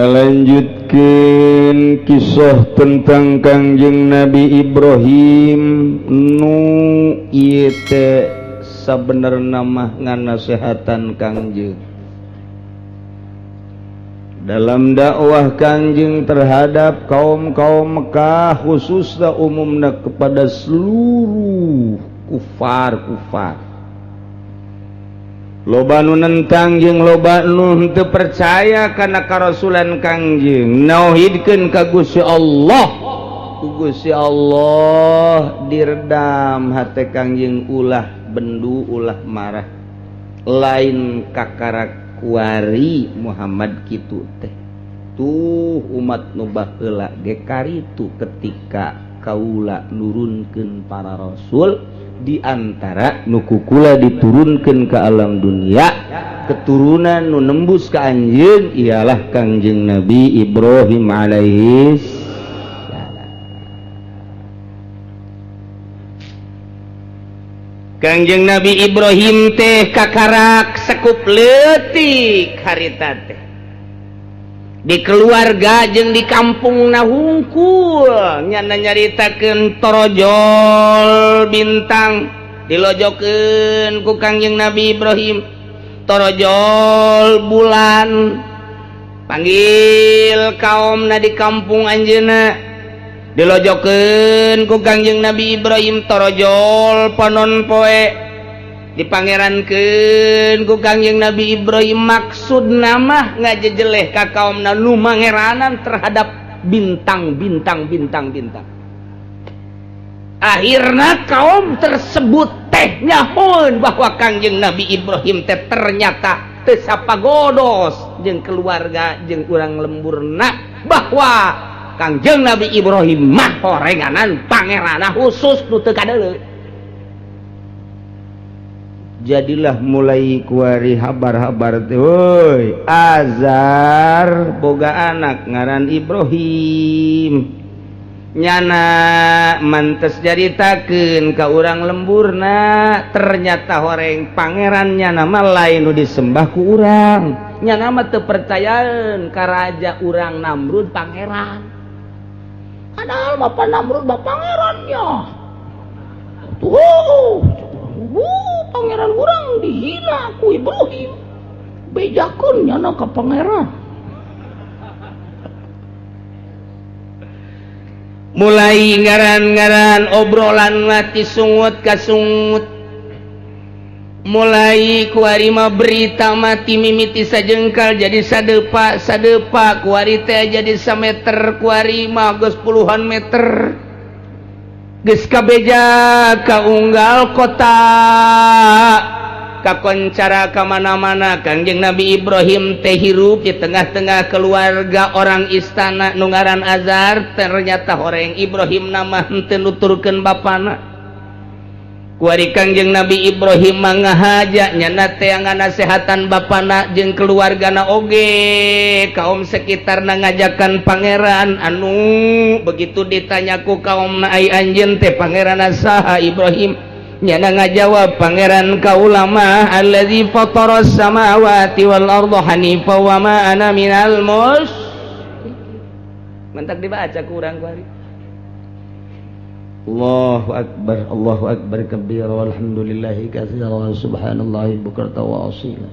ngalanjutkeun kisah tentang Kangjeng Nabi Ibrahim nu ieu teh sabenerna mah nganasehatan Kangjeng dalam dakwah Kangjeng terhadap kaum-kaum Mekah, khususnya umumna kepada seluruh kufar. Loba nu nentang jeung loba nu teu percaya kana karasulan Kangjeng, nauhidkeun ka Gusti Allah. Ku Gusti Allah diredam hate Kangjeng ulah bendu ulah marah. Lain kakarak kuari Muhammad kitu teh. Tuh umat nu baheula ge karitu ketika kaula nurunkeun para rasul di antara nu kukula diturunkeun ke alam dunia keturunan nu nembus ka anjeun ialah Kangjeng Nabi Ibrahim alaihi salam. Kangjeng Nabi Ibrahim teh kakarak sekup leutik harita teh di keluarga jeung di kampung hungkul nyana nyaritakeun torojol bintang dilojokeun ku Kangjeng Nabi Ibrahim, torojol bulan panggil kaumna di kampung anjeunna dilojokeun ku Kangjeng Nabi Ibrahim, torojol ponon poe dipangerankeun ku Kangjeng Nabi Ibrahim. Maksud nama ngajejeleh ka kaumna nu mangeranan terhadap bintang. Akhirna kaum tersebut teh nyahoun bahwa Kangjeng Nabi Ibrahim teh ternyata teu sapagodos jeung keluarga jeung urang lemburna, bahwa Kangjeng Nabi Ibrahim mah horenganan pangeranna khusus nu teu kadeuleu. Jadilah mulai kuari habar-habar teh, woi Azar boga anak ngaran Ibrahim, nyana mantes jaritakeun ka urang lemburna ternyata horeng pangeran nyana mah lain nu disembah ku urang, nyana mah teu percayaeun ka raja urang Namrud pangeran, padahal mah Namrud mah pangerannya tuh. Pangeran urang dihina ku Ibrahim, bejakeun nyana ka pangeran. Mulai ngaran-ngaran obrolan mati sungut ka sungut, mulai kuari mah berita mati mimiti sajengkal jadi sadepa kuari teh jadi sameter, kuari mah geus puluhan meter. Geus kabeja ka unggal kota kakoncara ka mana-mana. Kangjeng Nabi Ibrahim teh hirup di tengah-tengah keluarga orang istana nu ngaran Azar, ternyata horeng Ibrahim nama henteu nuturkeun bapana. Kuari Kangjeng Nabi Ibrahim mangahaja nyana teh nganasehatan bapana jeung keluargana oge. Kaum sekitarna ngajakan pangeran anu begitu ditanya ku kaumna ai anjeun teh pangeranna saha Ibrahim, nyana ngajawab pangeran kaula mah allazi fataras samawati wal arda hanifa wa ma ana minal musyrikin. Mantak dibaca ku urang kuari. Allahu akbar kabira walhamdulillahi katsira wa subhanallahi bukrata wa asila.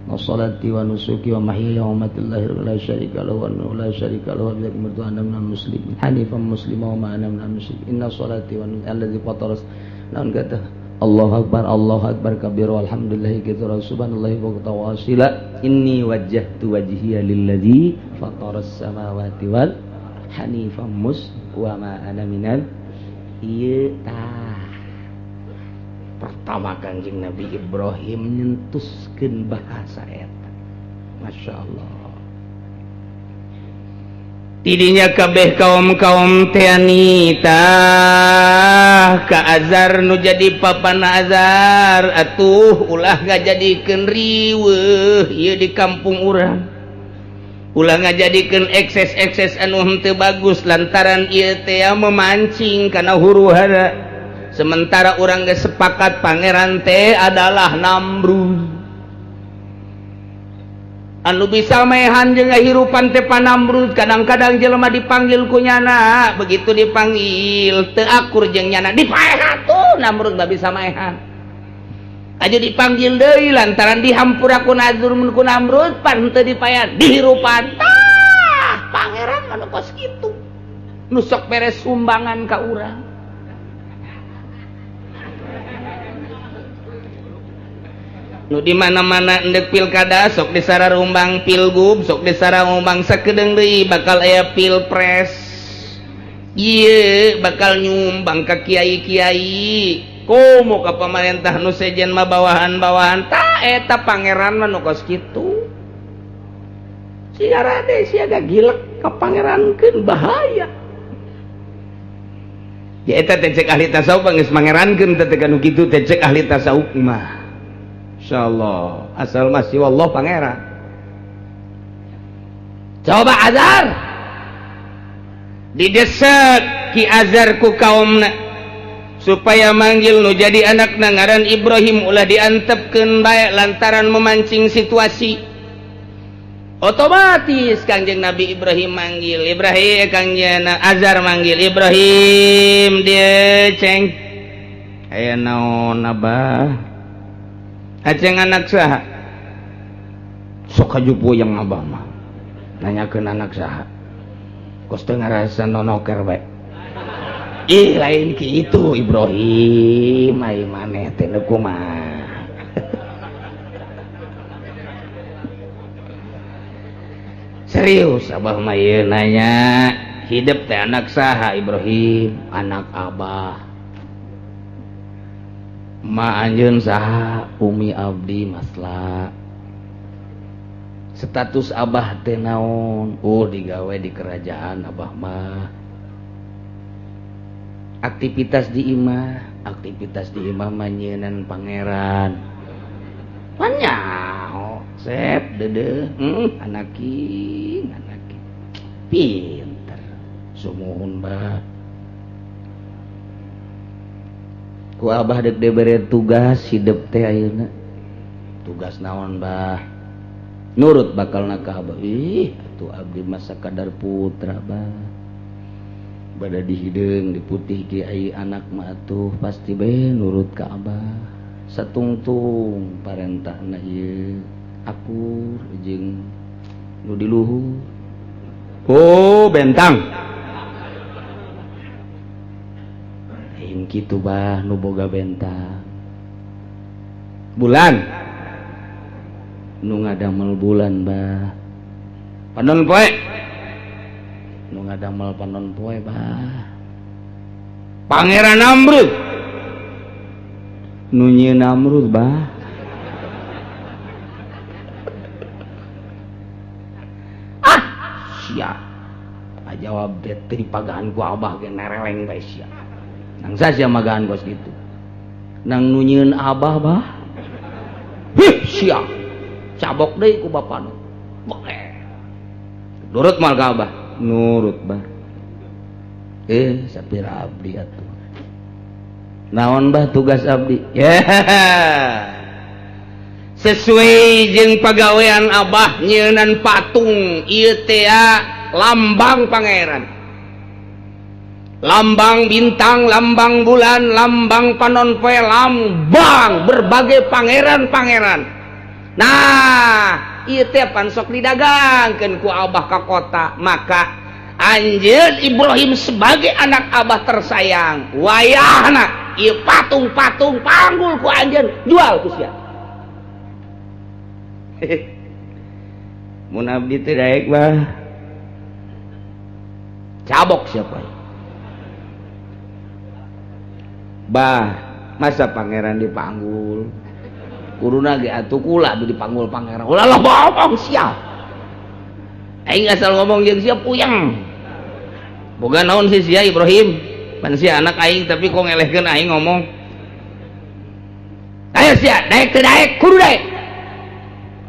Wassalati wa nusuki wa mahyaya wa mamatillahi la syarika lahu wa la syarika lahu wa bihamdihi ana minal muslimin hanifan muslima wa ma ana minal musyrikin. Inna salati wa allazi fataras naun kata Allahu akbar kabira walhamdulillahi katsira wa subhanallahi bukrata wa asila. Inni wajjahtu wajhiya lilladzi fataras samawati wal hanifan wa ma ana minal. Ieu tah pertama Kangjeng Nabi Ibrahim nyentuskeun bahasa eta. Masya Allah. Tidinya kabeh kaum-kaum teh anita ka Azar nu jadi papana Azar, atuh ulah ngajadikeun riweuh ieu di kampung urang. Ulah ngajadikeun ekses anu henteu bagus lantaran ieu teh memancing kana huru-hara. Sementara urang geus sepakat pangeran teh adalah Namrud. anu bisa maehan jeung ngahirupan teh Namrud. Kadang-kadang jelema dipanggil ku nyana, begitu dipanggil teu akur jeung nyana dipaehan tuh Namrud da bisa maehan. Aja dipanggil deui lantaran dihampura ku Namrud pan teu dipaehan dihirupan. Tah pangeran anu kos kitu. Nu sok beres sumbangan ka urang. Nu di mana-mana endek pilkada sok disararumbang pilgub, sok disararumbang sakedeung deui bakal aya pilpres. Ieu bakal nyumbang ka kiai-kiai. Komo ka pamarentah nu sejen mah bawahan-bawahan. Tah eta pangeran mah nu kos kitu. Sia rade sia gagilek ka pangerankeun bahaya. Ya eta teh cek ahli tasawuf geus mangerankeun teh kanu kitu teh cek ahli tasawuf mah. Insyaallah asal masih wallah pangeran. Coba Azar didesak Ki Azar ku kaumna supaya manggil nu jadi anakna ngaran Ibrahim ulah diantepkeun bae lantaran memancing situasi. Otomatis Kangjeng Nabi Ibrahim manggil Ibrahim, Kangjeng Azar manggil Ibrahim, dia ceng aya naon abah? Aceng anak saha? Sok kajupu yang abah mah. Nanyakeun anak saha. Kos teu ngarasa nonoker bae. Ih lain kitu Ibrahim, ai maneh teh nu kumaha. Serius abah mah ieu nanya, hidup teh anak saha Ibrahim? Anak abah. Ma anjeun saha? Umi abdi masla. Status abah teh naon? Oh digawe di kerajaan abah mah. Aktivitas di imah mah nyeunan pangeran. Panyaho, sep deudeuh, anaki. Pinter. Sumuhun bah. Ku abah dek dibere tugas hidup teh ayeuna. Tugas naon bah? Nurut bakalna ka abah. Ih, atuh abdi mah sakadar putra bah. Bada dihideung diputih kiai anak mah atuh pasti bae nurut ka abah. Satungtung parentahna ieu akur jeung nu di luhur. Oh, bentang. Lain kitu bah nu boga bentang. Bulan. Nu ngadamel bulan bah. Panon poe. Nu ngadamel panon poe bah. Pangeran Namrud. Nu nyieun Namrud bah. Ah, sia. Jawab teh teu dipagahan ku abah ge nereleng bae sia. Nang sasia magahan kos gitu. Nang nu nyieun abah bah. Hih, sia. Cabok deui ku bapana. Nurut mal ka abah. Nurut bah. Sapira abdi atuh. Naon bah tugas abdi? Sesuai jeung pagawean abah nyeunan patung ieu teh lambang pangeran. Lambang bintang, lambang bulan, lambang panon poe, lambang berbagai pangeran-pangeran. Nah, ieu teh pan sok didagangkeun ku abah ka kota. Maka anjeun Ibrahim sebagai anak abah tersayang, wayahna ieu patung-patung panggul ku anjeun jual ku sia. Mun abdi teh daek bah. Cabok siapa? Bah, masa pangeran dipanggul? Kuruna ge atuh kula dipanggul pangeran. Ulah lah bohong sia. Aing asal ngomong jeung sia puyeng. Boga naon sih sia Ibrahim? Pan sia anak aing tapi kok ngelehkeun aing ngomong. Ayo sia, daek teu daek, kudu daek.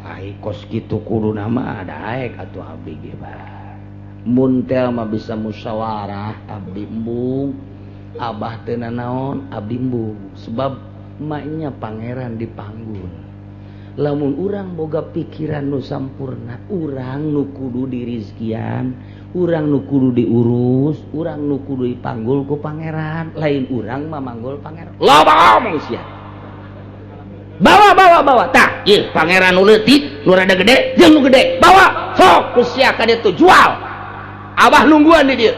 Ai kos kitu kuduna mah daek atuh abdi ge bah. Mun teh mah bisa musyawarah abdi embung. Abah teu naon abdi embung sebab maknya pangeran dipanggul. lamun urang boga pikiran nu sampurna urang nu kudu dirizkian urang nu kudu diurus urang nu kudu dipanggul ku pangeran lain urang mamanggul pangeran loba ngomong sia bawa tah ieu pangeran nu leutik nu rada gede jeung nu gede bawa sok ku sia ka ditu jual abah nungguan di dieu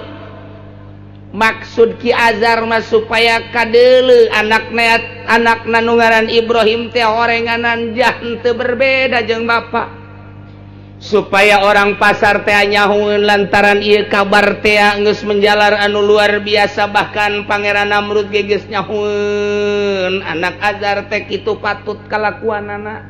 maksud Ki Azhar mah supaya kadeuleu anakna nu ngaran Ibrahim teh horenganan jah teu berbeda jeung bapa supaya orang pasar teh nyahoeun lantaran ieu kabar teh geus menjalar anu luar biasa bahkan Pangeran Namrud ge geus nyahoeun anak Azhar teh kitu patut kalakuanana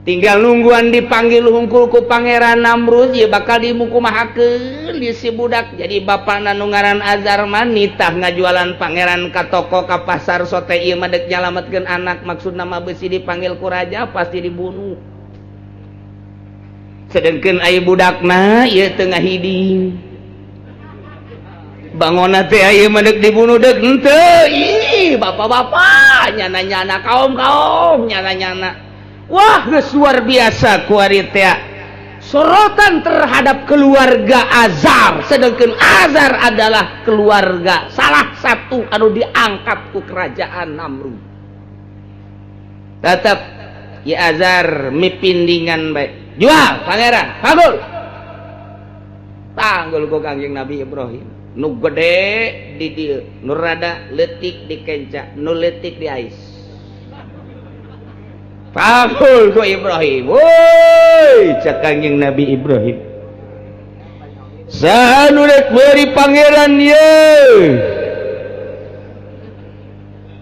tinggal nungguan dipanggil hungkul ku Pangeran Namrud ya bakal dimukumahakeun di si budak jadi bapana nu ngaran Azhar mah nitah ngajualan pangeran ka toko ka pasar sote ieu mah deuk nyalametkeun anak maksudna mah beusi dipanggil ku raja pasti dibunuh sedengkeun aya budakna ieu teu ngahiding bangona teh ieu mah deuk dibunuh deuk henteu ih bapak-bapak nyana-nyana kaum-kaum nyana-nyana wah geus luar biasa ku ari teh sorotan terhadap keluarga Azhar sedangkan Azhar adalah keluarga salah satu anu diangkat ku kerajaan Namrud tetap ya Azhar mipindingan baik jual pangeran panggul ku Kangjeng Nabi Ibrahim nu gede di dieu nu rada leutik di kenca nu leutik di ais panggul ku Ibrahim woi cak Kangjeng Nabi Ibrahim saha nu rek meuri pangeran ieu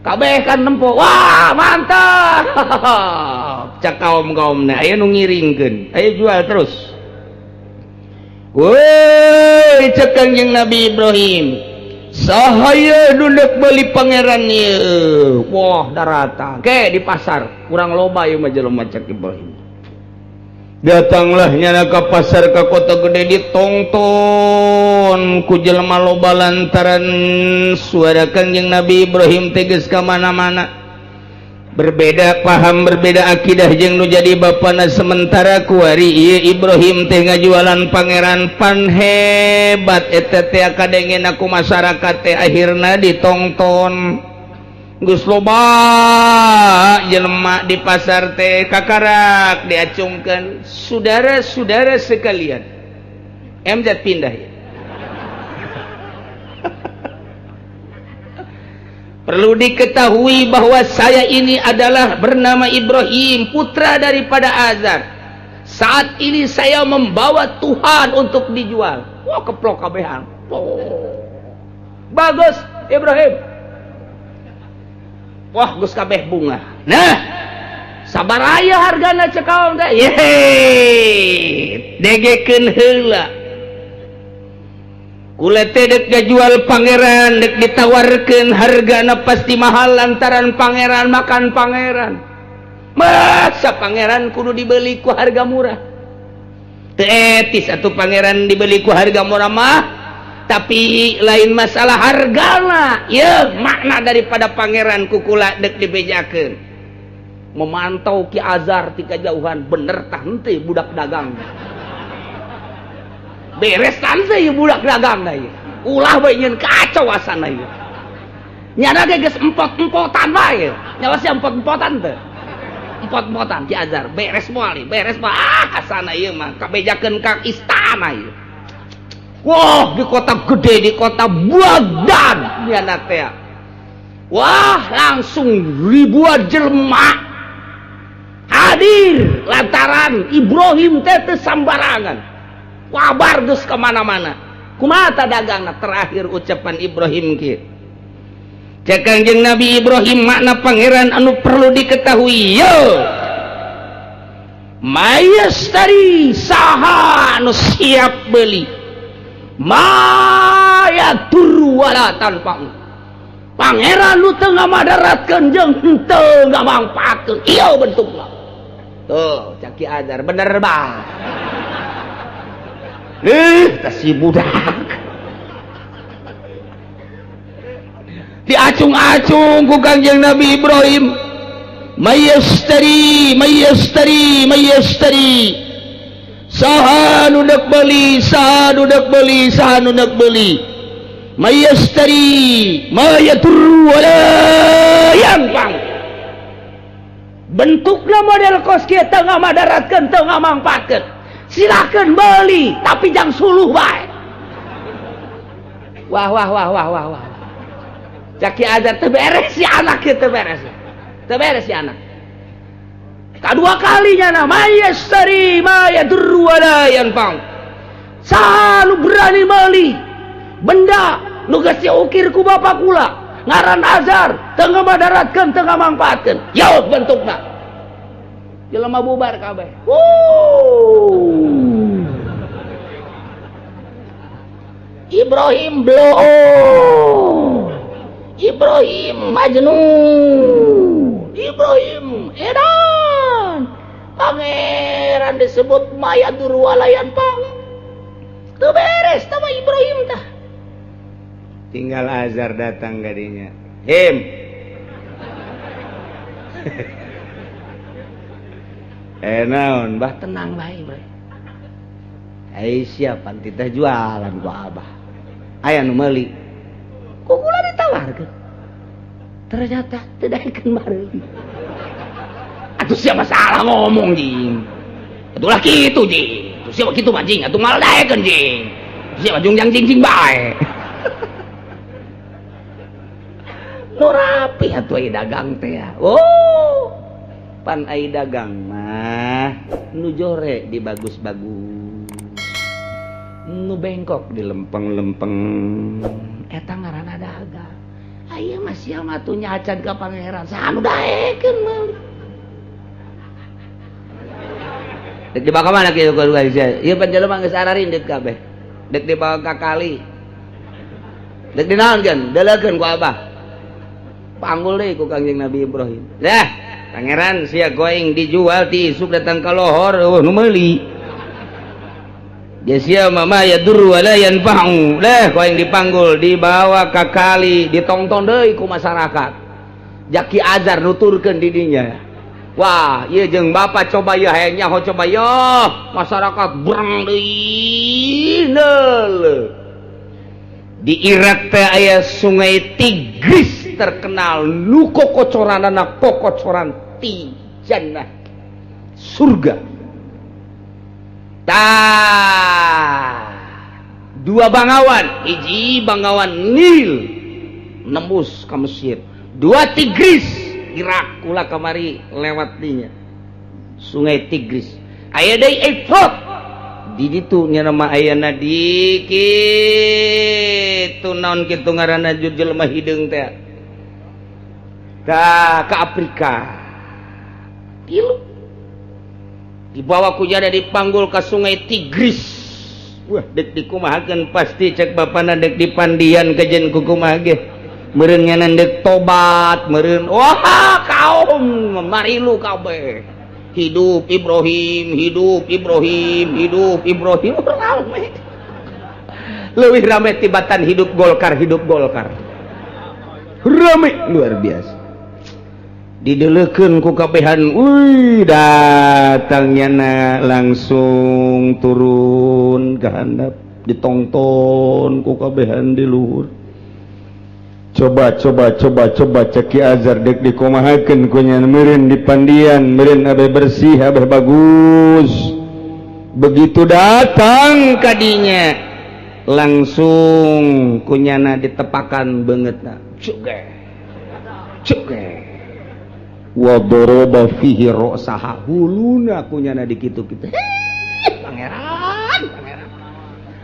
kabeh kan nempo wah mantap cak kaum-kaumna aya nu ngiringkeun aya jual terus woi cak Kangjeng Nabi Ibrahim sahaya nundek beli pangeran ieu wah darata ke di pasar kurang loba ieu mah jelema cek Ibrahim datanglah nyana ka pasar ka kota gede ditongton ku jelema loba lantaran suara Kangjeng Nabi Ibrahim teges ka mana-mana berbeda paham berbeda akidah jeung nu jadi bapana sementara ku ari ieu Ibrahim teh ngajualan pangeran pan hebat eta teh kadengen aku masyarakat teh akhirna ditongton geus loba jelema di pasar teh kakarak diacungkeun saudara-saudara sekalian MZ pindah ya perlu diketahui bahwa saya ini adalah bernama Ibrahim, putra daripada Azhar. Saat ini saya membawa Tuhan untuk dijual. Wah, keplok kabehan. Oh. Bagus, Ibrahim. Wah, gus kabeh bunga. Nah, sabar aya hargana cekaong teh. Yeay. Degekeun heula. Kula teh dek ngajual pangeran dek ditawarkeun hargana pasti mahal lantaran pangeran makan pangeran masa pangeran kudu dibeli ku harga murah teu etis atuh pangeran dibeli ku harga murah mah tapi lain masalah hargana ya makna daripada pangeran ku kula dek dibejakeun memantau Ki Azhar ti kajauhan bener tah henteu budak dagang beres tante ieu budak dagang da ieu ulah bae nyeun kacau asana ieu nyana ge geus empot-empotan bae nyawa sia empot-empotan teh empot-empotan Ki Azhar beres moal beres mah asana ieu mah kabejakeun ka istana ieu wah di kota gede di kota Baghdad nyana teh wah langsung ribuan jelema hadir lantaran Ibrahim teh teu sambarangan kabar geus kemana-mana kumaha dagangna terakhir ucapan Ibrahim kieu cek Kangjeng Nabi Ibrahim makna pangeran anu perlu diketahui yo mayastari saha anu siap beli maya turu wala tanpa pangeran nu teu ngamadaratkeun jeung henteu ngamangpaatkeun ieu bentukna tuh cak Ki Azhar bener bah tas si budak diacung-acung ku Kangjeng Nabi Ibrahim mayastari saha nu dak beuli mayastari mayatur wala yanfang bentukna model kos kieu teu ngamadaratkeun teu ngamangpaatkeun silakeun beuli tapi jang suluh bae wah Jaki Azhar teu beres si anak kieu teu beres si anak kadua kalinya na mayastari mayadur wala yanfang saha nu berani meuli benda nu geus diukir ku bapa kula ngaran Azhar teu ngamadaratkeun teu ngamangpaatkeun yaud bentukna jelema bubar kabeh Ibrahim Bloh Ibrahim Majnun Ibrahim Edan pangeran disebut mayadur walayan pang teu beres sama Ibrahim tah tinggal Azhar datang gadinya him naon bah tenang bae bre ai siapan titah jualan ku abah aya nu meuli ku kula ditawarkeun ternyata teu daekeun bareuli atuh sia masalah ngomong jing atuh lah kitu jing atuh sia kitu mah jing atuh malah daekeun jing sia mah jungjang jing bae nu rapi atuh ai dagang teh ya pan ai dagang mah nu jore di bagus-bagus nu bengkok di lempeng-lempeng eta ngaranna dagang aya mah sia mah atuh nyacan ka pangeran saha nu daekeun meuli dek dibawa ka mana kieu ka sia ieu panjelema geus ararindeut kabeh dek dibawa ka kali dek dinaonkeun deulekeun ku abah panggul deui ku Kangjeng Nabi Ibrahim dah pangeran sia goeng dijual ti isuk datang ka lohor nu meuli sia mama ya dur wala yanfa'u dah goeng dipanggul dibawa ka kali ditongtong deui ku masyarakat Jaki Azhar nuturkeun di dinya wah ieu jeung bapa coba ieu hayang nyaho coba yo masyarakat berang deui neuleuh di Irak teh aya sungai Tigris terkenal nu kokocoranana kokocoran ti jannah surga dua bangawan hiji bangawan Nil nembus ka Mesir dua Tigris Irak kula kamari lewat dinya sungai Tigris aya deui Efrat di ditu nya nama ayana di kitu naon kitu ngaranna jelema hideung teh ka Afrika tilu dibawa ku jada dipanggul ka sungai Tigris wah dek dikumahakeun pasti cek bapana dek dipandian kajen ku kumaha ge meureun nyanan dek tobat meureun wah kaum marilu kabeh hidup Ibrahim rame leuwih rame tibatan hidup Golkar rame luar biasa didelekeun ku kabehan datangnya langsung turun ke handap ditongton ku kabehan di luhur coba Jaki Azhar dek dikumahakeun ku nya meureun dipandian meureun abe bersih abe bagus begitu datang kadinya langsung kunyana ditepakan beungeutna cuge wa daraba fihi ra'saha huluna kunyana di kitu-kitu pangeran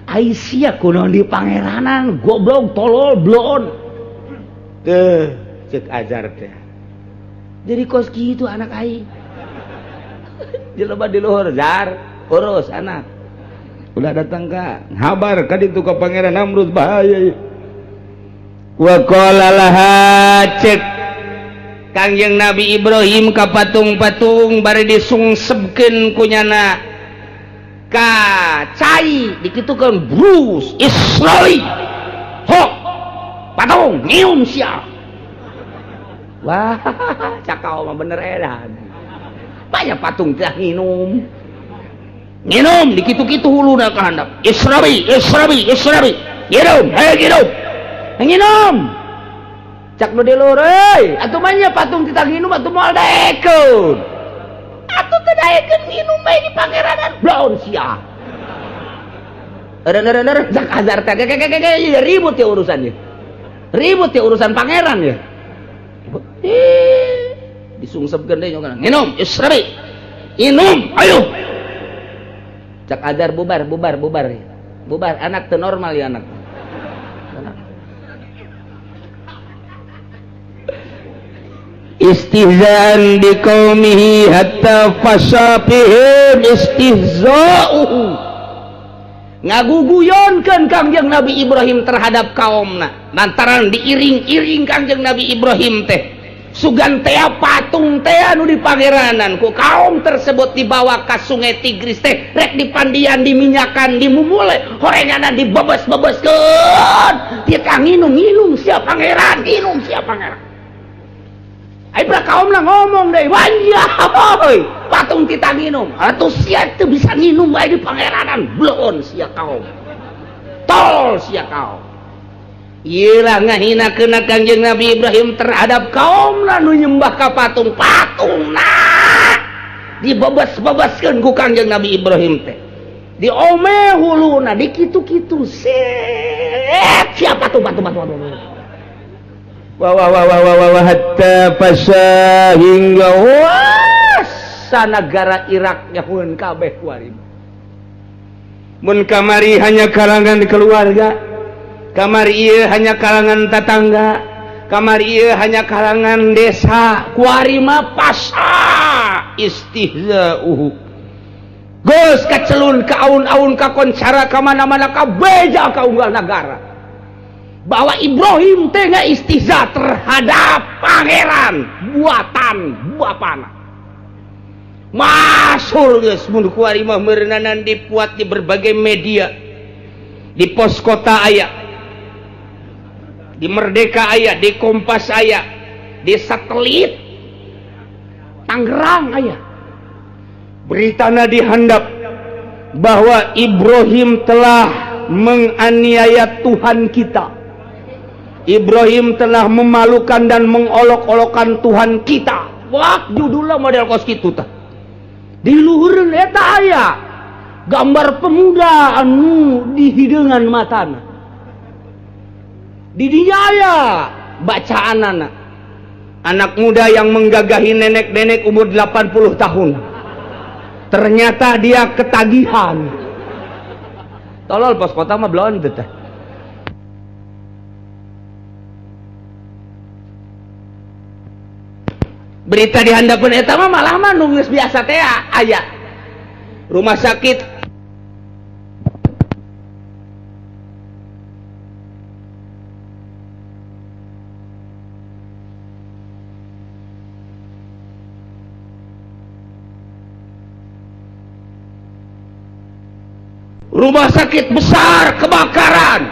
Aisyah kunaon di pangeranan goblok tolol blon teh cek Azhar teh jadi kos kitu anak aing jelema di luhur Zar urus anak udah datang ka habar ka ditu ka pangeran Namrud bahaya wa qala laha cek Kangjeng Nabi Ibrahim ka patung-patung bari disungsebkeun kunyana ka cai dikitukeun Bruce Israeli hok patung nyium sia Wah, cakau mah bener edan. Banyak patung teh nginum. Nginum di kitu-kitu huluna ka handap. Israbi. Nginum, nginum. Nginum. Cak nu di lur euy, atuh mah nya patung tita nginum atuh moal daekeun. Atuh teh daekeun nginum bae di pangeranan blaon sia. Eureun cak azar teh ribut ya urusannya. Ribut ya urusan pangeran ya. Disungsepkeun deui nyokana. Nginum, israbi. Nginum, ayo. Cak adar bubar. Bubar anak teu normal ya anak. Istihzaan biqaumihi hatta fasafihim istihza'uhu. Ngaguguyonkeun Kangjeng Nabi Ibrahim terhadap kaumna lantaran diiring-iring Kangjeng Nabi Ibrahim teh sugan teh patung teh anu di pangeranan ku kaum tersebut dibawa ka sungai Tigris teh rek dipandian diminyakan dimumule horenganan dibebes-bebeskeun dia ka nginum sia pangeran nginum sia pangeran. Aibra kaum lah ngomong deh, wajah boy, patung kita nginum, atau sia itu bisa nginum bae di pangeranan, belon sia kaum, tol sia kaum. Iyalah ngahina kena Kangjeng Nabi Ibrahim terhadap kaum lah nu nyembah ka patung nah, dibebas-bebaskeun ku Kangjeng Nabi Ibrahim teh, di ome huluna, di kitu-kitu set siapa tuh batu. Wah hatta pasah hingga wasa negara Irak nyahueun kabeh kuari. Mun kamari hanya kalangan keluarga, kamari ieu hanya kalangan tetangga, kamari ieu hanya kalangan desa, kuari mah pasah istihza'uhu. Geus kacelun ka aun-aun ka koncara ka mana-mana ka beja ka unggal negara. Bahwa Ibrahim tengah istihza terhadap pangeran buatan bapana. Masyhur geus mun kuari mah meureunanan dipuat di berbagai media. Di Pos Kota aya. Di Merdeka aya, di Kompas aya, di Satelit Tangerang aya. Beritana dihandap bahwa Ibrahim telah menganiaya Tuhan kita. Ibrahim telah memalukan dan mengolok-olokkan Tuhan kita. Wah, judulnya model kos kitu tah. Di luhureun eta aya gambar pemuda anu di hideungan matana. Di dinya aya bacaanana. Anak muda yang menggagahi nenek-nenek umur 80 tahun. Ternyata dia ketagihan. Tolol Pos Kota mah belum teh. Berita di handapeun eta mah malah mah nu geus biasa teh aya. Rumah sakit besar kebakaran.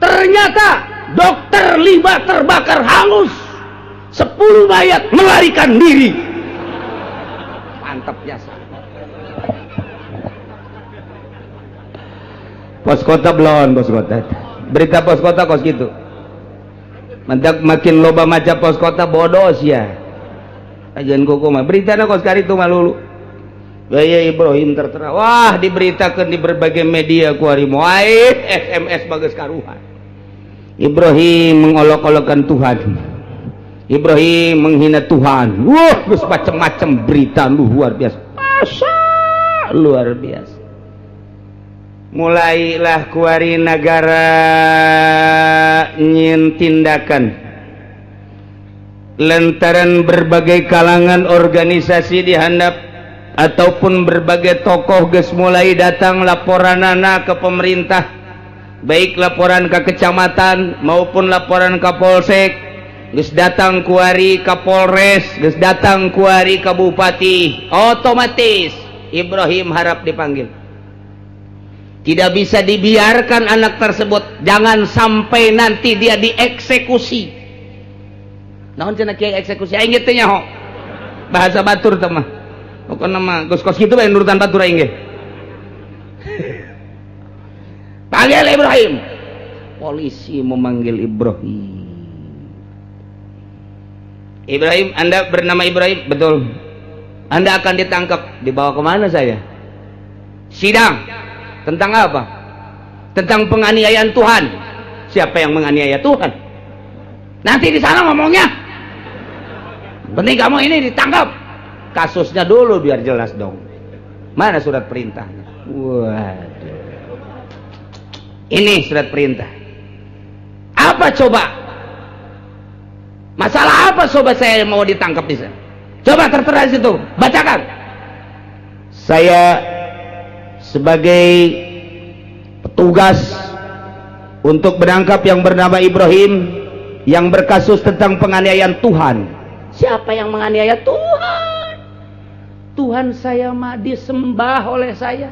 Ternyata dokter 5 terbakar hangus. 10 mayat melarikan diri. Mantap biasa. Pos Kota belon, Pos Kota. Berita Pos Kota kos gitu. Mentak makin loba maca Pos Kota bodos ya. Ajan kuku mah beritana kos karitu malulu. Gaya Ibrahim tertera. Wah, diberitakan di berbagai media kuari moai SMS bagus karuhan. Ibrahim mengolok-olokkan Tuhan. Ibrahim menghina Tuhan. Wah, terus macam-macam berita luar biasa. Luar biasa. Mulailah kuari negara nyin tindakan lantaran berbagai kalangan organisasi dihandap ataupun berbagai tokoh geus mulai datang laporanana ke pemerintah, baik laporan ke kecamatan maupun laporan ke polsek. Geus datang kuari Kapolres, geus datang kuari ka bupati, otomatis Ibrahim harap dipanggil. Tidak bisa dibiarkan anak tersebut, jangan sampai nanti dia dieksekusi. naon cenah kiai eksekusi aing teh nyaho bahasa batur teh mah pokona mah geus kos kitu bae nurutan batur aing ge panggil Ibrahim. Polisi memanggil Ibrahim. Ibrahim, Anda bernama Ibrahim? Betul. Anda akan ditangkap. Dibawa kemana saya? Sidang. Tentang apa? Tentang penganiayaan Tuhan. Siapa yang menganiaya Tuhan? Nanti di sana ngomongnya. Penting kamu ini ditangkap. Kasusnya dulu biar jelas dong. Mana surat perintahnya? Waduh. Ini surat perintah. Apa coba? Masalah apa sobat saya mau ditangkap di sana? Coba tertera di situ, bacakan. Saya sebagai petugas untuk menangkap yang bernama Ibrahim yang berkasus tentang penganiayaan Tuhan. Siapa yang menganiaya Tuhan? Tuhan saya mah disembah oleh saya.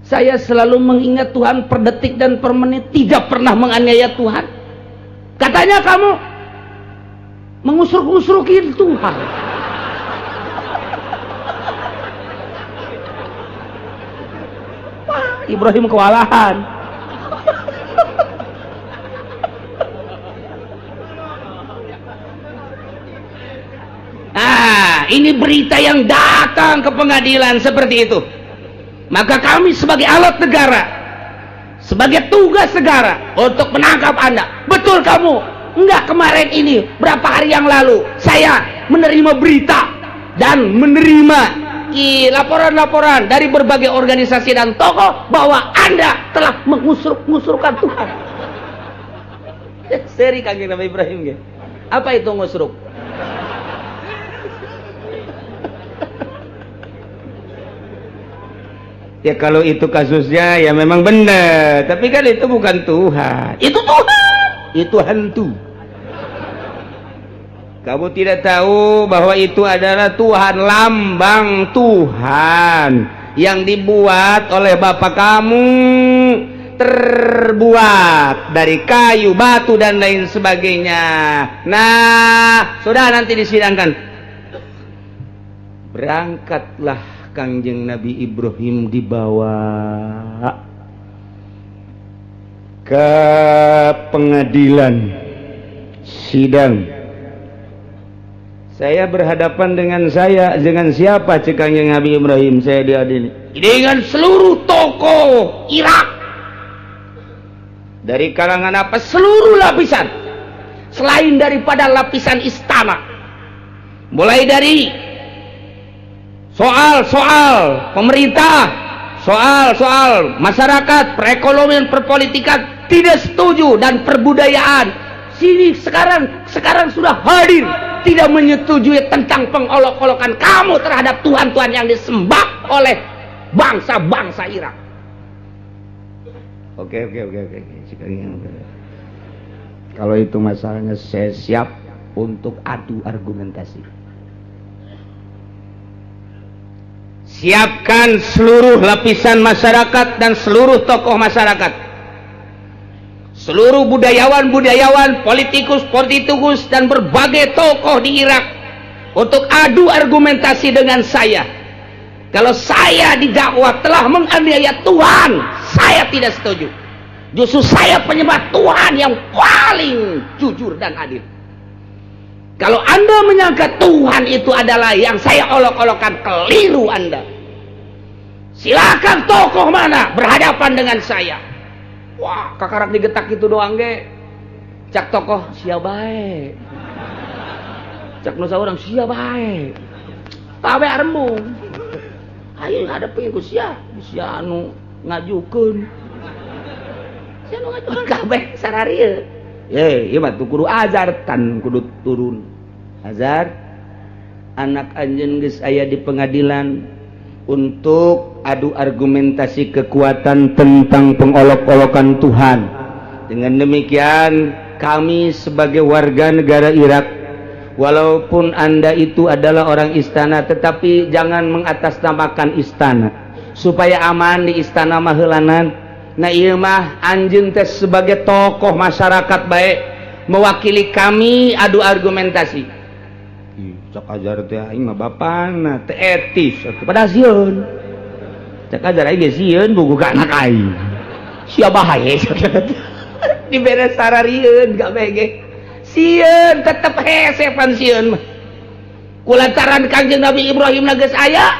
Saya selalu mengingat Tuhan per detik dan per menit, tidak pernah menganiaya Tuhan. Katanya kamu mengusruk-usrukin Tuhan. Wah, Ibrahim kewalahan. Ini berita yang datang ke pengadilan seperti itu. Maka kami sebagai alat negara, sebagai tugas negara untuk menangkap Anda. Betul kamu? Enggak, kemarin ini, berapa hari yang lalu saya menerima berita dan menerima laporan-laporan dari berbagai organisasi dan tokoh bahwa Anda telah mengusruk-ngusrukan Tuhan. Seri Kanjeng Nabi Ibrahim. Apa itu ngusruk? Ya kalau itu kasusnya ya memang benar, tapi kan itu bukan Tuhan. Itu Tuhan, itu hantu. Kamu tidak tahu bahwa itu adalah Tuhan, lambang Tuhan yang dibuat oleh bapak kamu, terbuat dari kayu, batu dan lain sebagainya. Nah, sudah nanti disidangkan. Berangkatlah Kanjeng Nabi Ibrahim dibawa ke pengadilan sidang. Saya berhadapan dengan siapa cek Kanjeng Nabi Ibrahim? Saya diadili dengan seluruh tokoh Irak, dari kalangan apa? Seluruh lapisan, selain daripada lapisan istana, mulai dari soal-soal pemerintah, soal-soal masyarakat, perekonomian, perpolitikan tidak setuju, dan perbudayaan sini sekarang sudah hadir tidak menyetujui tentang pengolok-olokan kamu terhadap Tuhan-Tuhan yang disembah oleh bangsa-bangsa Irak. Oke. Kalau itu masalahnya, saya siap untuk adu argumentasi. Siapkan seluruh lapisan masyarakat dan seluruh tokoh masyarakat, seluruh budayawan, politikus, dan berbagai tokoh di Irak untuk adu argumentasi dengan saya. Kalau saya didakwa telah menganiaya Tuhan, saya tidak setuju. Justru saya penyembah Tuhan yang paling jujur dan adil. Kalau Anda menyangka Tuhan itu adalah yang saya olok-olokkan, keliru Anda. Silakan tokoh mana berhadapan dengan saya. Wah, kakarak digetak itu doang ge. Cak tokoh sia bae. Cak nusa urang sia bae. Tabe arembung. Ayo hadapin ku sia anu ngajukeun. Sia nu ngajukeun kabeh sararieu. Ieu mah kudu azar tan kudu turun. Azar anak anjeun geus aya di pengadilan untuk adu argumentasi kekuatan tentang pengolok-olokan Tuhan. Dengan demikian, kami sebagai warga negara Irak, walaupun Anda itu adalah orang istana, tetapi jangan mengatasnamakan istana supaya aman di istana mah heulanan. Nah ieu mah anjeun teh sebagai tokoh masyarakat baik, mewakili kami adu argumentasi. Cak ajar teh aing mah bapana teu etis pada sieun. Cak ajar aing ge sieun buku ka anak aing. Sia bahaye diberes sararieun gak bege. Sieun tetep hese pan sieun mah. Kulantaran Kangjeng Nabi Ibrahim geus aya,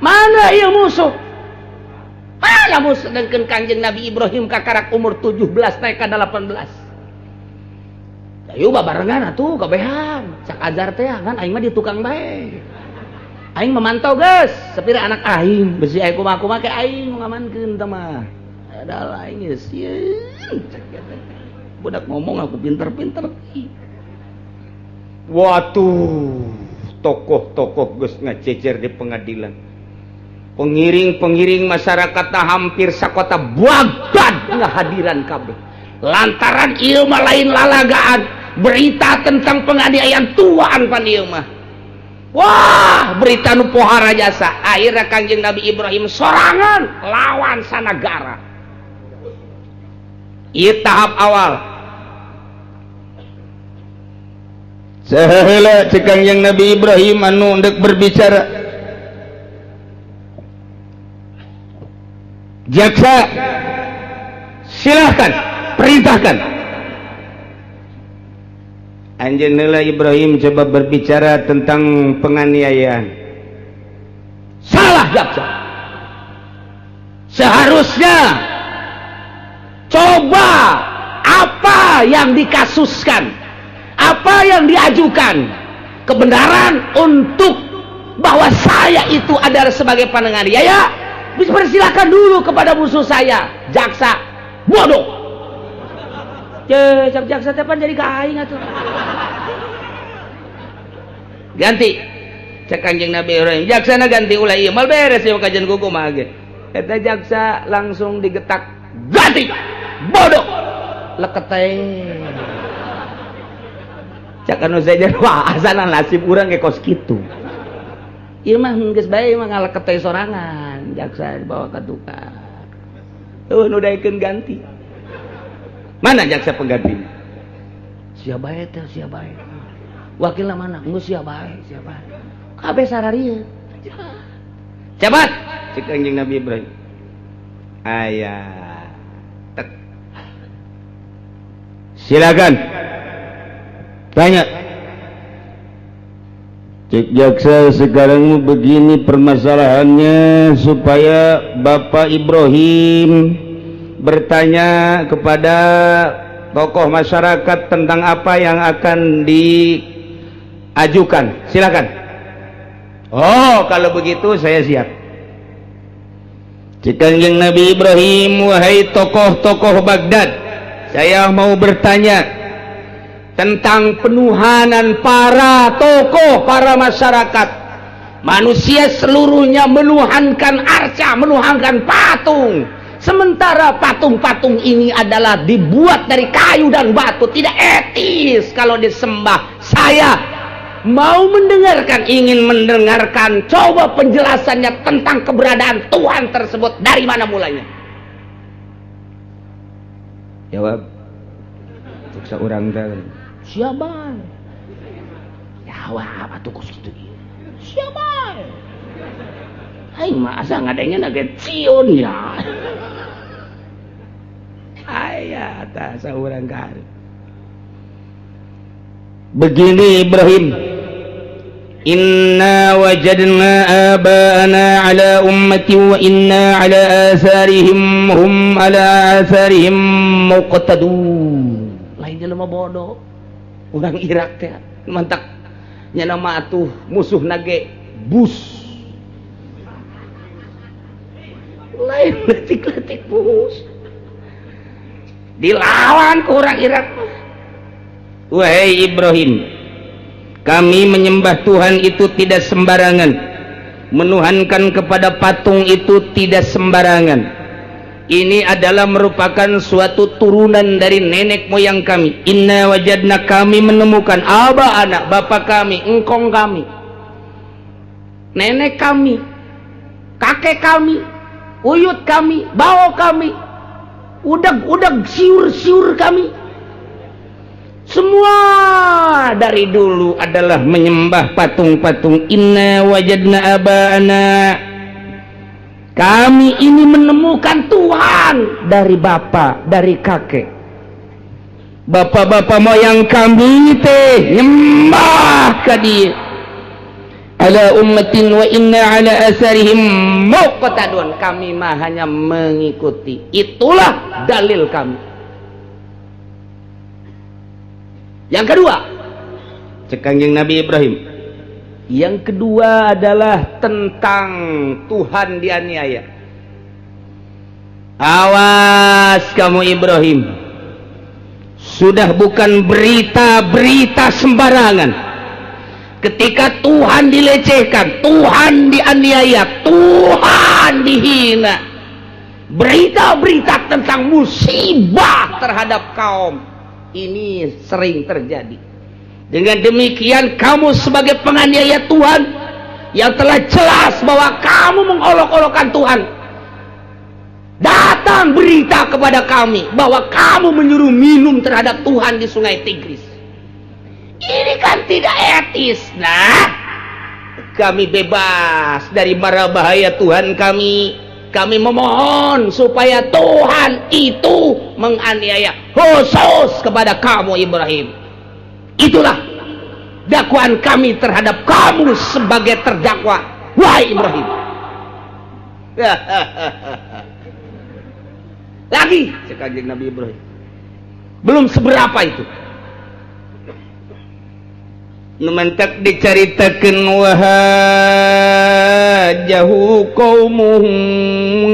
mana ieu musuh? Mana musuh sedangkeun Kangjeng Nabi Ibrahim kakarak umur 17 naik ka 18. Ayo babarengan atuh kabehan. Cak ajar teh kan aing mah di tukang bae. Aing memantau geus sapira anak aing, besi aya kumaha-kumaha ke aing ngamankeun teh mah. Adalah aing geus sieun. Budak ngomong aku pinter-pinter. Waduh, tokoh-tokoh geus ngacecer di pengadilan. Pengiring-pengiring masyarakat hampir sakota Baghdad ngahadiran kabeh. Lantaran ieu mah lain lalagaan. Berita tentang penganiayaan tuaan pan ieu mah. Wah, berita nu pohara jasa. Akhirnya Kangjeng Nabi Ibrahim sorangan lawan sanagara. Ieu tahap awal. Saheula cek Kangjeng Nabi Ibrahim anu hendak berbicara. Jaksa, silahkan, perintahkan. Anjeunna Ibrahim coba berbicara tentang penganiayaan. Salah jaksa. Seharusnya coba apa yang dikasuskan, apa yang diajukan, kebenaran untuk bahwa saya itu adalah sebagai penganiaya, dipersilakan dulu kepada musuh saya, jaksa bodoh. Jaksa tepan jadi kaing atuh. Ganti. Cek Kangjeng Nabi Ibrahim, jaksana ganti ulah ieu mal beres ya kajian kuku mah ge. Eta jaksa langsung digetak, ganti. Bodoh. Leket teh. Cak anu saja wah asana nasib urang ge kos kitu. Ieu mah geus bae mah ngaleket teh sorangan, jaksa dibawa ka tukang. Nu daekeun ganti. Mana jaksa penggantinya? Sia bae teh, sia bae. Wakilna mana? Geus sia bae, sia bae. Kabeh sararieu. Cepat, cek Kangjeng Nabi Ibrahim. Aya. Tek. Silakan. Tanya. Cek jaksa sekarang begini permasalahannya supaya Bapak Ibrahim bertanya kepada tokoh masyarakat tentang apa yang akan diajukan. Silakan. Oh, kalau begitu saya siap. Kangjeng Nabi Ibrahim, wahai tokoh-tokoh Baghdad, saya mau bertanya tentang penuhanan para tokoh, para masyarakat. Manusia seluruhnya menuhankan arca, menuhankan patung. Sementara patung-patung ini adalah dibuat dari kayu dan batu, tidak etis kalau disembah. Saya mau mendengarkan, ingin mendengarkan, coba penjelasannya tentang keberadaan Tuhan tersebut. Dari mana mulanya? Jawab. Cek saurang teh. Siapa? Jawab atuh kos kitu. Siapa? Hai masa ngadengnya nage ciun ya. Aya ta saurang kali. Begini Ibrahim. Inna wajadna aba'ana ala ummati wa inna ala atharihim hum ala atharihim muqtadun. Lain jelema bodoh. Urang Irak teh mantak nya nama atuh musuh nage bus. Lain letik-letik bus. Dilawan ke orang Irak. Wahai Ibrahim, kami menyembah Tuhan itu tidak sembarangan, menuhankan kepada patung itu tidak sembarangan. Ini adalah merupakan suatu turunan dari nenek moyang kami. Inna wajadna, kami menemukan, aba anak bapak kami, engkong kami, nenek kami, kakek kami, uyut kami, bau kami, udag-udag siur-siur kami, semua dari dulu adalah menyembah patung-patung. Inna wajadna aba'ana, kami ini menemukan Tuhan dari bapak, dari kakek. Bapak-bapak moyang kami teh nyembah ka dia. Ala ummatin wa inna ala asarihim muqtadun, kami mah hanya mengikuti. Itulah dalil kami. Yang kedua, cek Kangjeng Nabi Ibrahim, yang kedua adalah tentang Tuhan dianiaya. Awas kamu Ibrahim, sudah bukan berita-berita sembarangan. Ketika Tuhan dilecehkan, Tuhan dianiaya, Tuhan dihina, berita-berita tentang musibah terhadap kaum ini sering terjadi. Dengan demikian kamu sebagai penganiaya Tuhan yang telah jelas bahwa kamu mengolok-olokkan Tuhan, datang berita kepada kami bahwa kamu menyuruh minum terhadap Tuhan di Sungai Tigris. Ini kan tidak etis. Nah, kami bebas dari mara bahaya Tuhan kami. Kami memohon supaya Tuhan itu menganiaya khusus kepada kamu Ibrahim. Itulah dakwaan kami terhadap kamu sebagai terdakwa, wahai Ibrahim. Lagi Kanjeng Nabi Ibrahim, belum seberapa itu. Numantak dicaritakeun wahajahu qaumuh,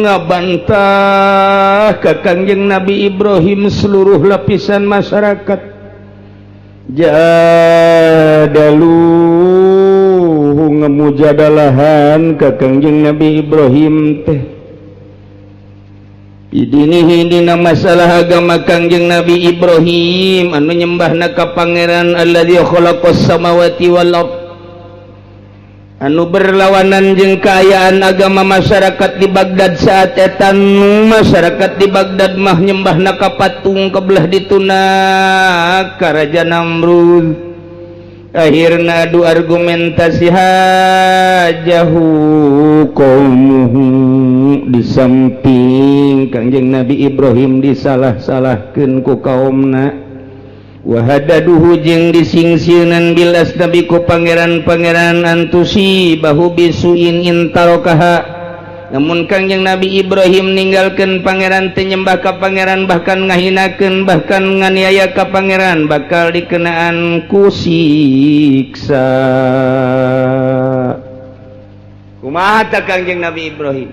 ngabantah ka Kangjeng Nabi Ibrahim seluruh lapisan masyarakat. Jadalu ngemujadalahan ka Kangjeng Nabi Ibrahim teh idinihi dina masalah agama Kangjeng Nabi Ibrahim anu nyembahna ka pangeran alladzi khalaqas samawati wal ard, anu berlawanan jeung kaayaan agama masyarakat di Baghdad saat etan. Masyarakat di Baghdad mah nyembahna ka patung kebelah dituna ka Raja Namrud. Akhirna adu argumentasi hajahu qaumuhu, di samping Kangjeng Nabi Ibrahim disalah-salahkeun ku kaumna, wahadaduhu jeung disingsieunan bilas nabi ku pangeran-pangeran antusi bahu bisuin intarokaha. Namun Kangjeng Nabi Ibrahim ninggalkeun pangeran teu nyembah ka pangeran, bahkan ngahinakeun, bahkan nganiaya ka pangeran, bakal dikenaan ku siksa. Kumaha ta Kangjeng Nabi Ibrahim?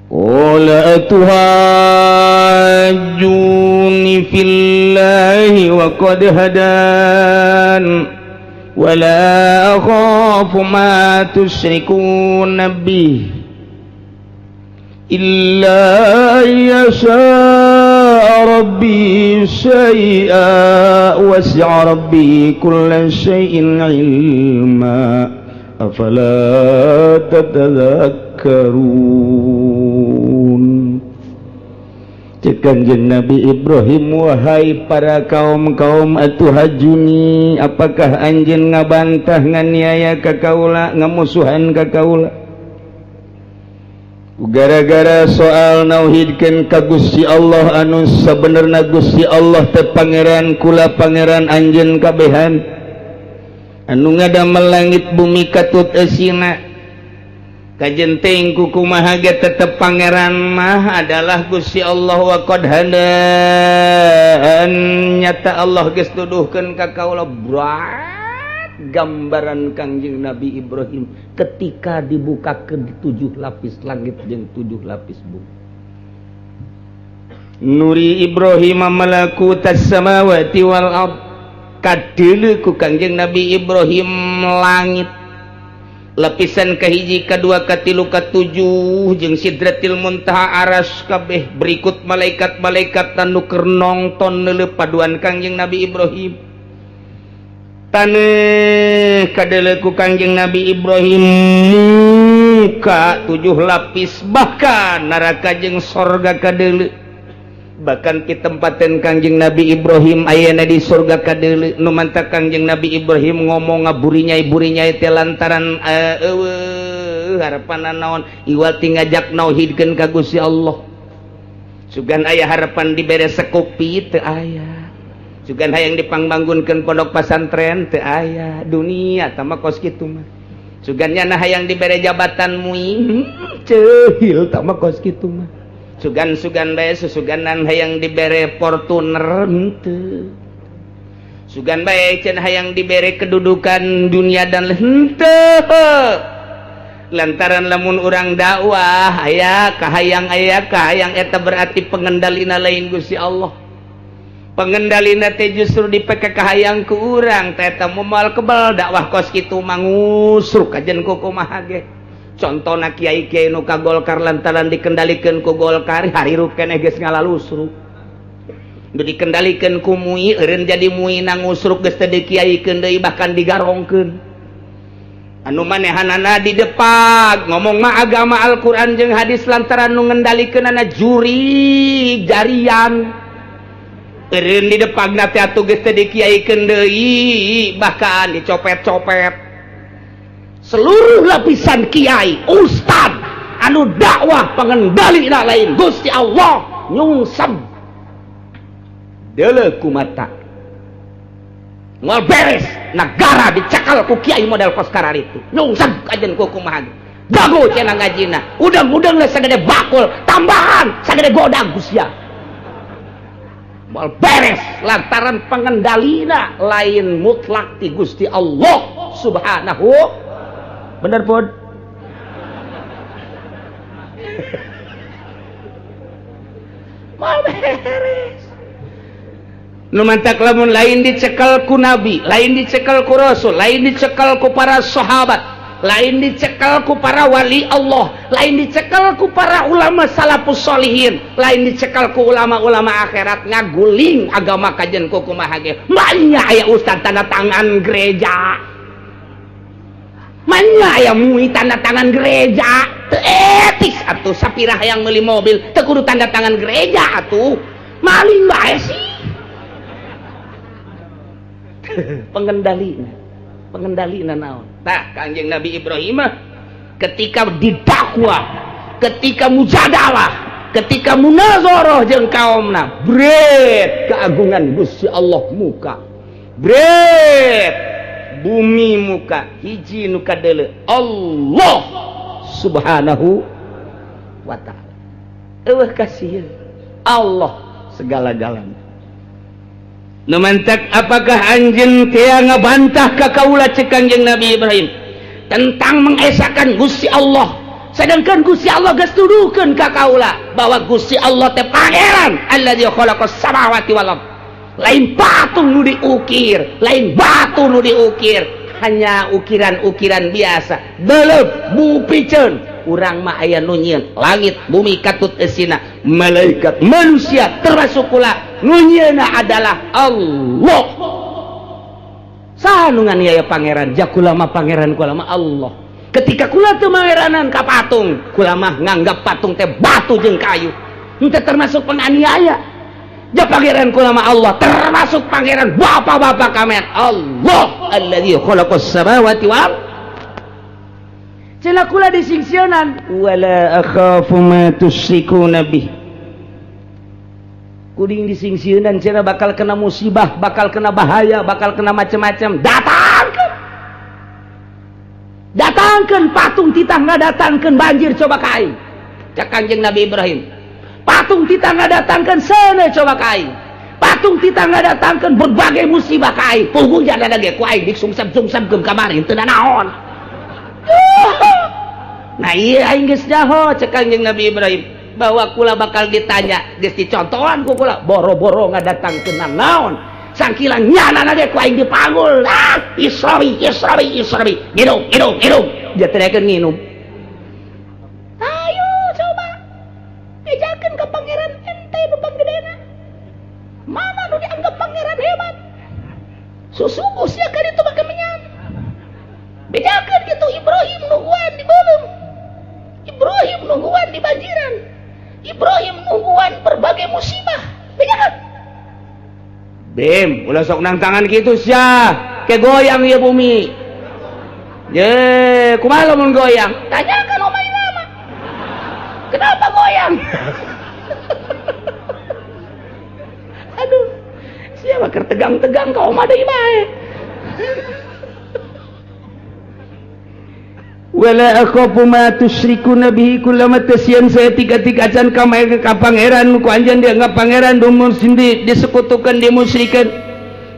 Qala atuhajjuni fillahi wa qad hadan wala akhafu ma tusyrikuna bih illa yasha rabbi syai'a wasi'a rabbi kulla syai'in ilma afala tatadhakkarun. Kanjeng Nabi Ibrahim, wahai para kaum-kaum atuhajuni, apakah anjeun ngabantah nganiaya ka kaula, ngamusuhan ka kaula gara-gara soal nauhidkeun ka Gusti Allah anu sabenerna Gusti Allah teh pangeran kula pangeran anjeun kabehan anu ngadamel langit bumi katut eusina. Kajenteng kukumaha ge tetep pangeran mah adalah Gusti Allah wa qad hadan, nyata Allah geus nuduhkeun ka kaula. Berat gambaran Kangjeng Nabi Ibrahim ketika dibukakeun 7 lapis langit jeung 7 lapis bumi. Nuri Ibrahim malakutas samawati wal ard, kadeuleu ku Kangjeng Nabi Ibrahim langit lapisan kahiji, kadua, katilu, katujuh jeung Sidratil Muntaha aras kabeh, berikut malaikat-malaikat anu keur nongton neuleuh paduan Kangjeng Nabi Ibrahim. Taneuh kadeuleu ku Kangjeng Nabi Ibrahim muka 7 lapis, bahkan neraka jeung sorga kadeuleu. bahkan ditempaten Kangjeng Nabi Ibrahim ayana di surga kadeuleu nu mantap Kangjeng Nabi Ibrahim ngomong ngaburinyai teh lantaran harapan naon iwal ti ngajak nauhidkeun ka Gusti Allah sugan aya harapan dibere sekopi teu aya sugan hayang dipangbangunkeun pondok pesantren teu aya dunia tah mah kos kitu mah sugan nyana hayang dibere jabatan muing ceuhil tah mah kos kitu mah sugan-sugan bae susuganan hayang dibere Fortuner henteu sugan bae cenah hayang dibere kedudukan dunia dan henteu lantaran lamun urang dakwah aya kahayang eta berarti pengendalina lain Gusti Allah pengendalina teh justru dipake kahayang ku urang teh eta moal kebal dakwah kos kitu mangusruk kajen ku kumaha ge contona kiai-kiai nu ka Golkar lantaran dikendalikeun ku Golkar harirup keneh geus ngalalusruk nu dikendalikeun ku MUI eureun jadi MUI nangusruk geus teu dikiaikeun deui bahkan digarongkeun anu manehanana di depan ngomong mah agama Al-Quran jeung hadis lantaran nu ngendalikeunana juri jarian eureun di depagna teh atuh geus teu dikiaikeun deui bahkan dicopet-copet seluruh lapisan kiai ustad anu dakwah pengendalina lain Gusti Allah nyungsem deuleu ku mata moal beres negara dicekal ku kiai model koskara itu nyungsem kajen ku kumaha jago cenah ngajina udang-udang le sagede bakul tambahan sagede godang Gusti moal beres lantaran pengendalina lain mutlak ti Gusti Allah subhanahu bener pun moal beres nu mantak lamun lain dicekel ku nabi lain dicekel ku rasul lain dicekel ku para sahabat lain dicekel ku para wali Allah lain dicekel ku para ulama salafus sholihin lain dicekel ku ulama-ulama akhirat ngaguling agama kajen ku kumaha ge manya aya ustad tanda tangan gereja manya aya MUI tanda tangan gereja teu etis atuh sapira hayang meuli mobil teu kudu tanda tangan gereja atuh maling bae sih pengendalina naon tah Kangjeng Nabi Ibrahim ketika didakwa ketika mujadalah ketika munazarah jeung kaumna bret keagungan Gusti Allah muka bret bumi muka hiji nu kadeuleu Allah subhanahu wa ta'ala eueuh kasih Allah segala-galanya nu mantak apakah anjeun teu ngabantah ka kaula cek Kangjeng Nabi Ibrahim tentang mengesahkan Gusti Allah sedangkan Gusti Allah geus tuduhkeun ka kaula bahwa Gusti Allah teh pangeran allazi khalaqas samawati wal ardh lain patung nu diukir lain batu nu diukir hanya ukiran-ukiran biasa beuleub bupikeun urang mah aya nu nyieun langit bumi katut eusina malaikat manusia termasuk pula nu nyieunna adalah Allah saha nu nganiaya pangeran jakula mah pangeran kula mah Allah ketika kula teu mangeranan ka patung kula mah nganggap patung teh batu jeung kayu henteu termasuk penganiaya ja pangeran kula mah Allah termasuk pangeran bapak-bapak kamet Allah allazi khalaqas samawati wal cenah kula disingsionan wala akhafu ma tusyrikuna bih kuring disingsionan cenah bakal kena musibah bakal kena bahaya bakal kena macam-macam datangkeun patung titah ngadatangkeun banjir coba ka aing cak Kangjeng Nabi Ibrahim patung titah ngadatangkeun seuneu coba ka aing patung titah ngadatangkeun berbagai musibah ka aing punggung jana ge ku aing diksungsep-sungsepkeun kamari teu naon nah iya aing geus nyaho cek Kangjeng Nabi Ibrahim bahwa kula bakal ditanya geus dicontohan ku kula boro-boro ngadatangkeun naon sangkila nyana ge ku aing dipanggul Israwi minum jatrekeun nginum ayo coba ejakeun ka pangeran ente nu panggedena mana nu dianggap pangeran hebat susuku sia ka ditu make menyan bedakeun kitu Ibrahim nungguan di beulem Ibrahim nungguan di banjiran Ibrahim nungguan berbagai berbagai musibah. Benar. Bim, ulah sok nang tangan gitu sia. Kayak goyang ya bumi. Ye, kumaha lamun goyang? Tanyakan omai lama. Kenapa goyang? Aduh. Siapa keur tegang-tegang ka omah deui bae. Wala akhafu ma tusyrikuna bihi kullama tasyan saya tiga-tiga acan ka pangeran ku anjeun dianggap pangeran dumun sindi disekutukan dimusyrikan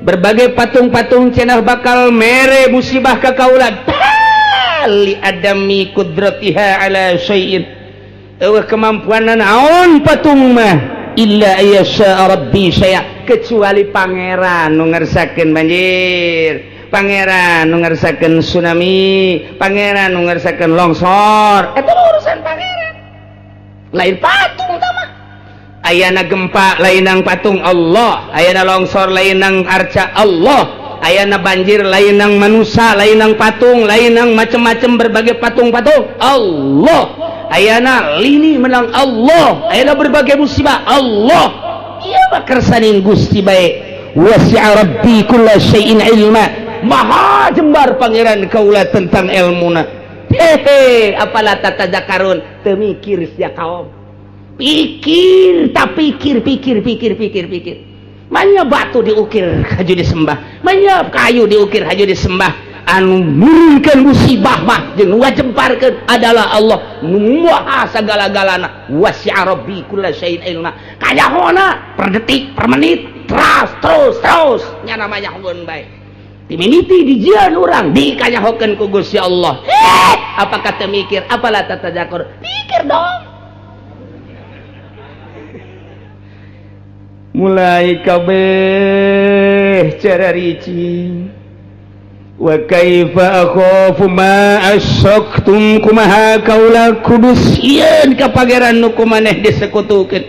berbagai patung-patung cenah bakal mere musibah ka kaula li adami qudratiha ala syai'in eueuh kemampuanna naon patung mah illa yasha rabbi syai' kecuali pangeran nu ngersakeun banjir, pangeran nu ngersakeun tsunami, pangeran nu ngersakeun longsor. Eta urusan pangeran. Lain patung tah mah. Ayana gempa lain nang patung Allah, ayana longsor lain nang arca Allah, ayana banjir lain nang manusia, lain nang patung, lain nang macam-macam berbagai patung-patung Allah. Ayana lini menang Allah, ayana berbagai musibah Allah. Iya mah kersaning Gusti bae. Wasi'a rabbi kulla syai'in ilma. Maha jembar pangeran kaula tentang ilmuna. Hehe, apalah tatadzakarun, teu mikir sia kaum. Pikir, tak pikir. Manya batu diukir haju disembah, manya kayu diukir haju disembah. Anu nurunkeun musibah mah jeung ngajemparkeun adalah Allah nu maha sagala-galana. Wasi'a rabbi kulla syai'in ilma. Kayahona per detik, per menit, terus nya namanya hubun bae. Timimiti dijieun urang dikanyahokeun ku Gusti Allah. Apakah teu mikir? Apalah tatadzakur? Pikir dong. Mulai kabeh cara rici. Wa kaifa akhafu ma asyraktum kumaha kaula kudus ieun ka pangeran nu kumaneh disekutukeun.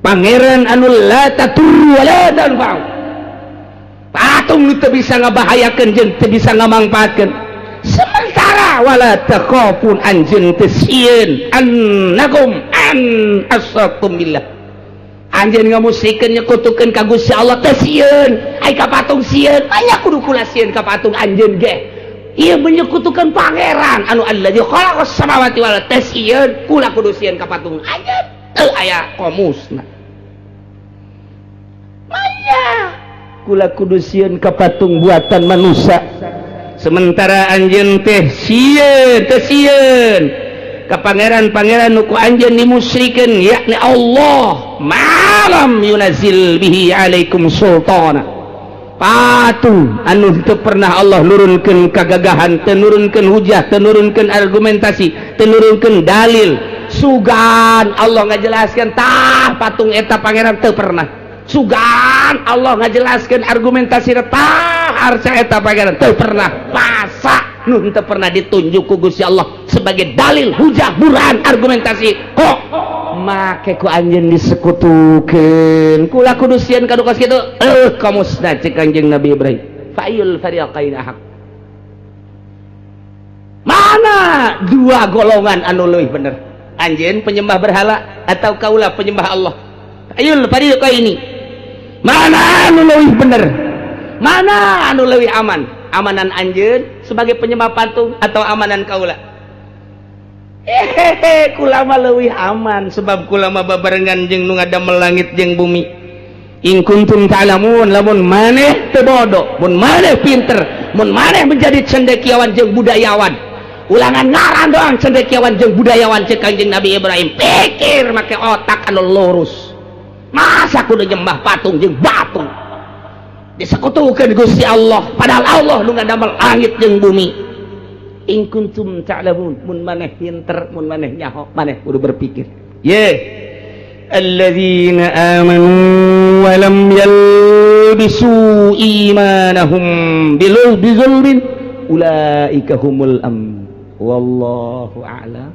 Pangeran anu la tatur wa la tanfa'u. Patung nu teu bisa ngabahayakeun jeung teu bisa ngamangpaatkeun. Sementara wala takhafun anjeun teu sieun annakum an asyraktum billah. Anjeun ngamusrikeun nyekutukeun ka Gusti Allah teh sieun, ai ka patung sieun, aya kudu kula sieun ka patung anjeun ge. Ieu menyekutukeun pangeran anu allazi khalaqas samawati wal ardi teh sieun, kula kudu sieun ka patung anjeun. Teu aya komusna. Manya kula kudu sieun ka patung buatan manusia. Sementara anjeun teh sieun, teu sieun ka pangeran-pangeran nu ku anjeun dimusyrikeun yakni Allah malam yunazil bihi alaikum sultana. Patung anu teu pernah Allah nurunkeun kagagahan, teu nurunkeun hujah, teu nurunkeun argumentasi, teu nurunkeun dalil. Sugan Allah ngajelaskeun tah patung eta pangeran teu pernah. Sugan Allah ngajelaskeun argumentasi tah arca eta pangeran teu pernah. Masa nu teu pernah ditunjuk ku Gusti Allah sebagai dalil, hujah, burhan, argumentasi. Kok make ku anjeun disekutukeun? Kula kudu sieun ka duka kitu. Kamusna cek Kanjeng Nabi Ibrahim. Fa'il fariqain ahaq. Mana dua golongan anu leuwih bener? Anjeun penyembah berhala atau kaula penyembah Allah? Fa'il fariqaini. Mana anu leuwih bener? Mana anu leuwih aman? Amanan anjeun sebagai penyembah patung atau amanan kaula? Kula mah leuwih aman sebab kula mah babarengan jeung nu ngadamel langit jeung bumi. In kuntum ta'lamun, lamun maneh teu bodoh, mun maneh pinter, mun maneh menjadi cendekiawan jeung budayawan. Ulangan ngaran doang cendekiawan jeung budayawan cek Kanjeng Nabi Ibrahim. Pikir make otak anu lurus. Masa kudu nyembah patung jeung batu? Disekutukeun Gusti Allah padahal Allah nu ngadamel langit jeung bumi. In kuntum ta'lamun, mun maneh pinter, mun maneh nyaho, maneh kudu berpikir. Alladzina amanu wa lam yalbisu imanahum bizulmin ulaika humul wallahu a'lam.